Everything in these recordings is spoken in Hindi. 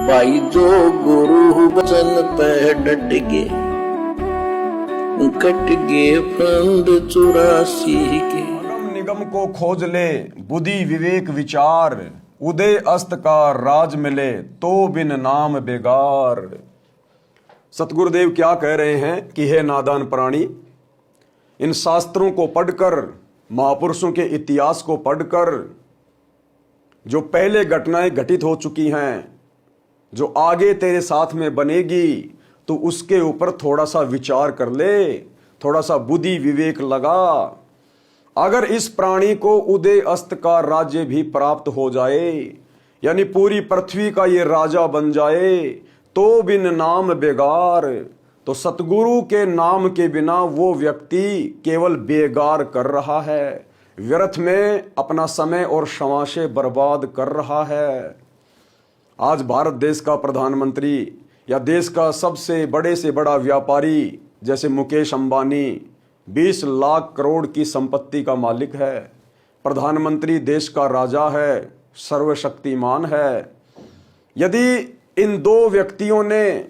भाई जो गुरु वचन पे डट गए, कट गए फंद 84 के। अगम निगम को खोज ले बुद्धि विवेक विचार, उदय अस्त का राज मिले तो बिन नाम बेगार। सतगुरुदेव क्या कह रहे हैं कि हे नादान प्राणी, इन शास्त्रों को पढ़कर, महापुरुषों के इतिहास को पढ़कर जो पहले घटनाएं घटित हो चुकी हैं, जो आगे तेरे साथ में बनेगी, तो उसके ऊपर थोड़ा सा विचार कर ले, थोड़ा सा बुद्धि विवेक लगा। अगर इस प्राणी को उदय अस्त का राज्य भी प्राप्त हो जाए, यानी पूरी पृथ्वी का ये राजा बन जाए, तो बिन नाम बेगार, तो सतगुरु के नाम के बिना वो व्यक्ति केवल बेगार कर रहा है, व्यर्थ में अपना समय और शमाशे बर्बाद कर रहा है। आज भारत देश का प्रधानमंत्री या देश का सबसे बड़े से बड़ा व्यापारी जैसे मुकेश अंबानी 20 लाख करोड़ की संपत्ति का मालिक है, प्रधानमंत्री देश का राजा है, सर्वशक्तिमान है। यदि इन दो व्यक्तियों ने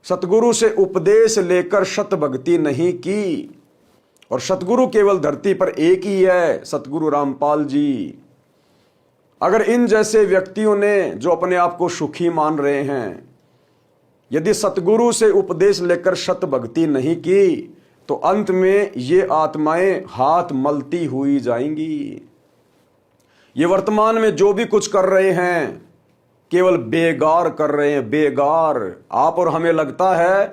सतगुरु से उपदेश लेकर शत भक्ति नहीं की, और सतगुरु केवल धरती पर एक ही है, सतगुरु रामपाल जी, अगर इन जैसे व्यक्तियों ने जो अपने आप को सुखी मान रहे हैं, यदि सतगुरु से उपदेश लेकर शत भक्ति नहीं की, तो अंत में ये आत्माएं हाथ मलती हुई जाएंगी। ये वर्तमान में जो भी कुछ कर रहे हैं केवल बेगार कर रहे हैं, बेगार। आप और हमें लगता है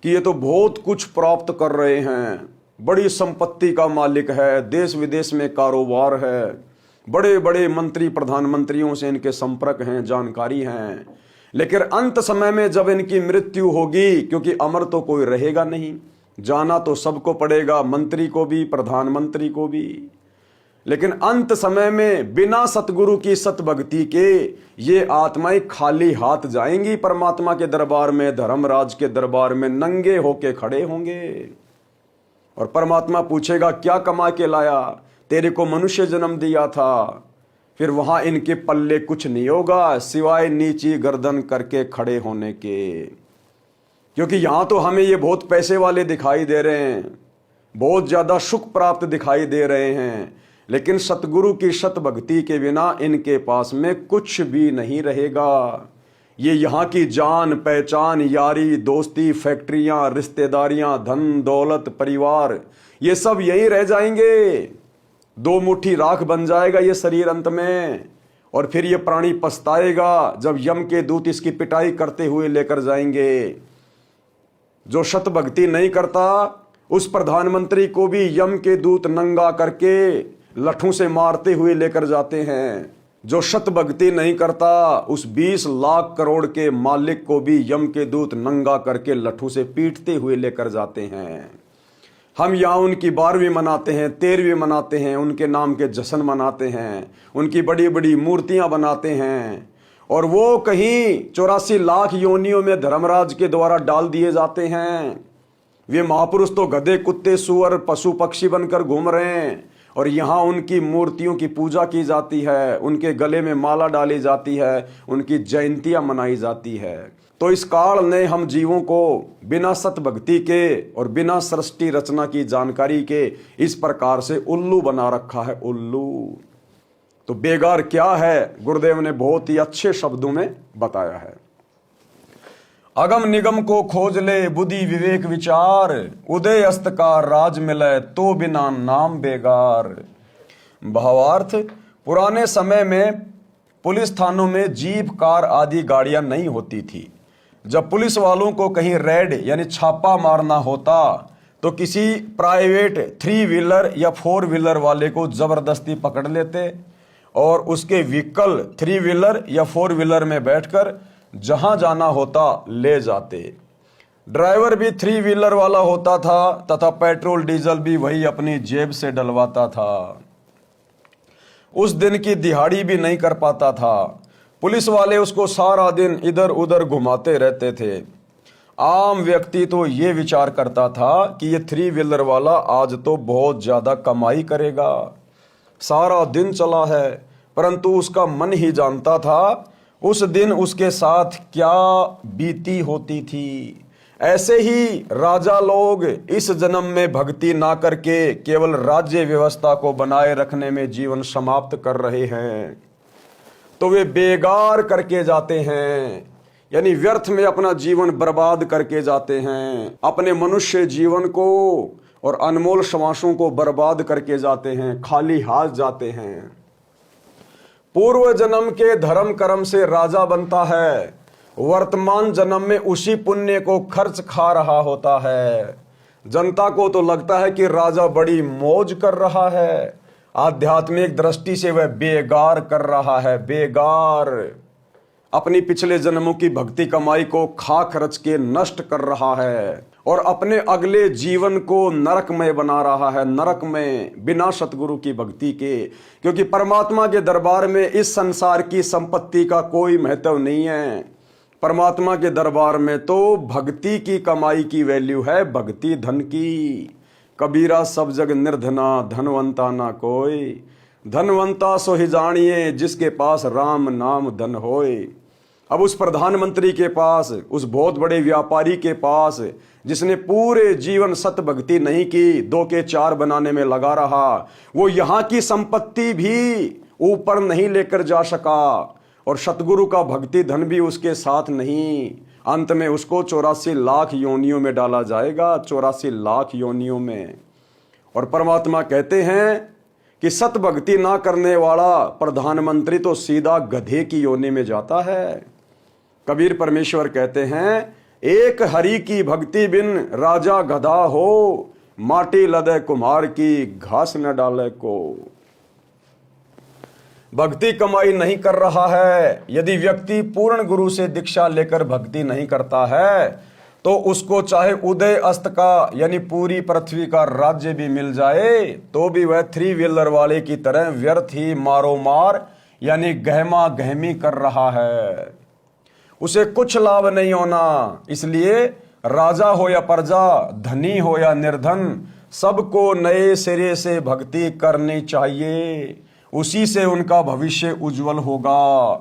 कि ये तो बहुत कुछ प्राप्त कर रहे हैं, बड़ी संपत्ति का मालिक है, देश विदेश में कारोबार है, बड़े बड़े मंत्री प्रधानमंत्रियों से इनके संपर्क हैं, जानकारी हैं। लेकिन अंत समय में जब इनकी मृत्यु होगी, क्योंकि अमर तो कोई रहेगा नहीं, जाना तो सबको पड़ेगा, मंत्री को भी प्रधानमंत्री को भी, लेकिन अंत समय में बिना सतगुरु की सतभक्ति के ये आत्माएं खाली हाथ जाएंगी परमात्मा के दरबार में, धर्मराज के दरबार में नंगे होके खड़े होंगे। और परमात्मा पूछेगा क्या कमा के लाया, तेरे को मनुष्य जन्म दिया था। फिर वहां इनके पल्ले कुछ नहीं होगा सिवाय नीची गर्दन करके खड़े होने के। क्योंकि यहां तो हमें ये बहुत पैसे वाले दिखाई दे रहे हैं, बहुत ज्यादा सुख प्राप्त दिखाई दे रहे हैं, लेकिन सतगुरु की शत भक्ति के बिना इनके पास में कुछ भी नहीं रहेगा। ये यहाँ की जान पहचान, यारी दोस्ती, फैक्ट्रियां, रिश्तेदारियां, धन दौलत, परिवार, ये सब यही रह जाएंगे। दो मुट्ठी राख बन जाएगा ये शरीर अंत में। और फिर ये प्राणी पछताएगा जब यम के दूत इसकी पिटाई करते हुए लेकर जाएंगे। जो शत भक्ति नहीं करता उस प्रधानमंत्री को भी यम के दूत नंगा करके लठों से मारते हुए लेकर जाते हैं। जो शत भक्ति नहीं करता उस 20 लाख करोड़ के मालिक को भी यम के दूत नंगा करके लठों से पीटते हुए लेकर जाते हैं। हम यहाँ उनकी 12वीं मनाते हैं, 13वीं मनाते हैं, उनके नाम के जश्न मनाते हैं, उनकी बड़ी बड़ी मूर्तियां बनाते हैं, और वो कहीं 84 लाख योनियों में धर्मराज के द्वारा डाल दिए जाते हैं। वे महापुरुष तो गधे कुत्ते सुअर पशु पक्षी बनकर घूम रहे हैं, और यहाँ उनकी मूर्तियों की पूजा की जाती है, उनके गले में माला डाली जाती है, उनकी जयंतियां मनाई जाती है। तो इस काल ने हम जीवों को बिना सतभक्ति के और बिना सृष्टि रचना की जानकारी के इस प्रकार से उल्लू बना रखा है, उल्लू। तो बेगार क्या है, गुरुदेव ने बहुत ही अच्छे शब्दों में बताया है। अगम निगम को खोज ले बुद्धि विवेक विचार, उदय अस्त का राज मिले तो बिना नाम बेगार। भावार्थ, पुराने समय में पुलिस थानों में जीप कार आदि गाड़ियां नहीं होती थी। जब पुलिस वालों को कहीं रेड यानी छापा मारना होता तो किसी प्राइवेट 3 व्हीलर या 4 व्हीलर वाले को जबरदस्ती पकड़ लेते और उसके व्हीकल 3 व्हीलर या 4 व्हीलर में बैठकर जहां जाना होता ले जाते। ड्राइवर भी 3 व्हीलर वाला होता था तथा पेट्रोल डीजल भी वही अपनी जेब से डलवाता था। उस दिन की दिहाड़ी भी नहीं कर पाता था। पुलिस वाले उसको सारा दिन इधर उधर घुमाते रहते थे। आम व्यक्ति तो ये विचार करता था कि ये 3 व्हीलर वाला आज तो बहुत ज्यादा कमाई करेगा, सारा दिन चला है, परंतु उसका मन ही जानता था उस दिन उसके साथ क्या बीती होती थी। ऐसे ही राजा लोग इस जन्म में भक्ति ना करके केवल राज्य व्यवस्था को बनाए रखने में जीवन समाप्त कर रहे हैं, तो वे बेगार करके जाते हैं, यानी व्यर्थ में अपना जीवन बर्बाद करके जाते हैं, अपने मनुष्य जीवन को और अनमोल श्वासों को बर्बाद करके जाते हैं, खाली हाथ जाते हैं। पूर्व जन्म के धर्म कर्म से राजा बनता है, वर्तमान जन्म में उसी पुण्य को खर्च खा रहा होता है। जनता को तो लगता है कि राजा बड़ी मौज कर रहा है, आध्यात्मिक दृष्टि से वह बेगार कर रहा है, बेगार अपनी पिछले जन्मों की भक्ति कमाई को खा खर्च के नष्ट कर रहा है और अपने अगले जीवन को नरकमय बना रहा है, नरक में, बिना सतगुरु की भक्ति के। क्योंकि परमात्मा के दरबार में इस संसार की संपत्ति का कोई महत्व नहीं है। परमात्मा के दरबार में तो भक्ति की कमाई की वैल्यू है, भक्ति धन की। कबीरा सब जग निर्धना, धनवंता ना कोई, धनवंता सो ही जानिए जिसके पास राम नाम धन होए। अब उस प्रधानमंत्री के पास, उस बहुत बड़े व्यापारी के पास, जिसने पूरे जीवन सत भक्ति नहीं की, 2 के 4 बनाने में लगा रहा, वो यहाँ की संपत्ति भी ऊपर नहीं लेकर जा सका और सतगुरु का भक्ति धन भी उसके साथ नहीं। अंत में उसको 84 लाख योनियों में डाला जाएगा, 84 लाख योनियों में। और परमात्मा कहते हैं कि सत भक्ति ना करने वाला प्रधानमंत्री तो सीधा गधे की योनि में जाता है। कबीर परमेश्वर कहते हैं, एक हरि की भक्ति बिन राजा गधा हो, माटी लदे कुम्हार की घास न डाले को। भक्ति कमाई नहीं कर रहा है। यदि व्यक्ति पूर्ण गुरु से दीक्षा लेकर भक्ति नहीं करता है तो उसको चाहे उदय अस्त का यानी पूरी पृथ्वी का राज्य भी मिल जाए तो भी वह 3 व्हीलर वाले की तरह व्यर्थ ही मारो मार यानी गहमा गहमी कर रहा है। उसे कुछ लाभ नहीं होना। इसलिए राजा हो या प्रजा, धनी हो या निर्धन, सबको नए सिरे से भक्ति करनी चाहिए। उसी से उनका भविष्य उज्जवल होगा।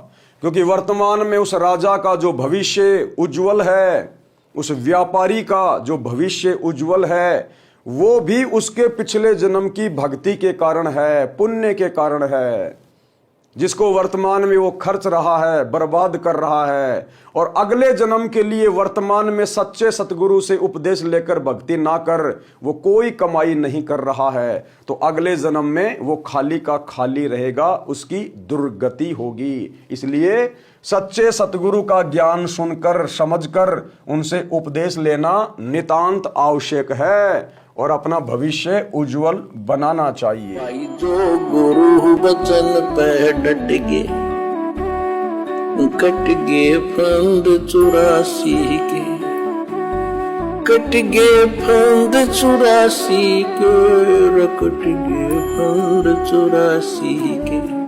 क्योंकि वर्तमान में उस राजा का जो भविष्य उज्जवल है, उस व्यापारी का जो भविष्य उज्जवल है, वो भी उसके पिछले जन्म की भक्ति के कारण है, पुण्य के कारण है, जिसको वर्तमान में वो खर्च रहा है, बर्बाद कर रहा है। और अगले जन्म के लिए वर्तमान में सच्चे सतगुरु से उपदेश लेकर भक्ति ना कर वो कोई कमाई नहीं कर रहा है, तो अगले जन्म में वो खाली का खाली रहेगा, उसकी दुर्गति होगी। इसलिए सच्चे सतगुरु का ज्ञान सुनकर समझकर उनसे उपदेश लेना नितांत आवश्यक है और अपना भविष्य उज्जवल बनाना चाहिए। भाई जो गुरु वचन पे डट गे, कट गे फंद 84 के, कट गे फंद 84 के, कट गे फंद 84 के।